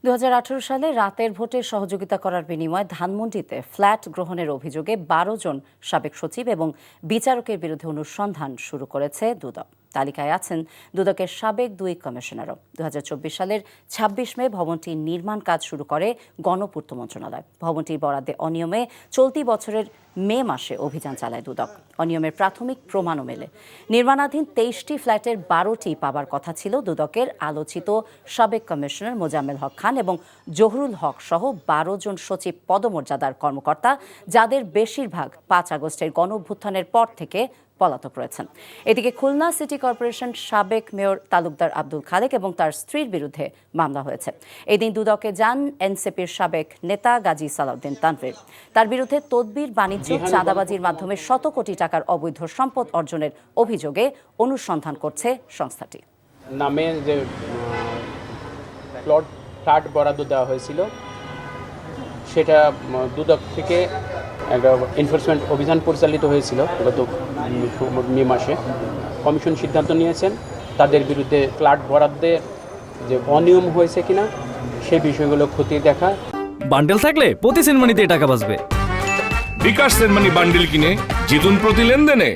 2018 সালে রাতের ভোটে সহযোগিতা করার বিনিময়ে ধানমন্ডিতে ফ্ল্যাট গ্রহণের অভিযোগে 12 জন সাবেক সচিব এবং বিচারকের বিরুদ্ধে অনুসন্ধান শুরু করেছে দুদক। তালিকায় আছেন দুদকের সাবেক 2 কমিশনারও। 2024 সালের 26 মে ভবনটির নির্মাণ কাজ শুরু করে গণপূর্ত মন্ত্রণালয়। ভবনটির বরাদ্দে অনিয়মে চলতি বছরের মে মাসে অভিযান চালায় দুদক। অনিয়মের প্রাথমিক প্রমাণও মেলে। নির্মাণাধীন 23টি ফ্ল্যাটের 12টি পাবার কথা ছিল দুদকের আলোচিত সাবেক কমিশনার মোজাম্মেল হক খান এবং জহুরুল হক সহ 12 জন সচিব পদমর্যাদার কর্মকর্তা, যাদের বেশিরভাগ 5 আগস্টের গণঅভ্যুত্থানের পর থেকে পলাতক রয়েছেন। এদিকে খুলনা সিটি কর্পোরেশন সাবেক মেয়র তালুকদার আব্দুল খালেক এবং তার স্ত্রীর বিরুদ্ধে মামলা হয়েছে। এদিন দুদকে যান এনসিপির সাবেক নেতা গাজী সালাউদ্দিন তানভীর। তার বিরুদ্ধে তদবির, বাণিজ্য, চাঁদাবাজির মাধ্যমে শত কোটি টাকার অবৈধ সম্পদ অর্জনের অভিযোগে অনুসন্ধান করছে সংস্থাটি। নামে যে ফ্ল্যাট বরাদ্দ দেওয়া হয়েছিল, সেটা দুদক থেকে একটা এনফোর্সমেন্ট অভিযান পরিচালিত হয়েছিল গত মে মাসে। কমিশন সিদ্ধান্ত নিয়েছেন তাদের বিরুদ্ধে ফ্ল্যাট বরাদ্দে যে অনিয়ম হয়েছে কিনা সেই বিষয়গুলো খতিয়ে দেখা। বান্ডেল থাকলে প্রতি সেনমানিতে টাকা বাঁচবে। বিকাশ সেনমানি বান্ডেল কিনে জিতুন প্রতি লেনদেনে।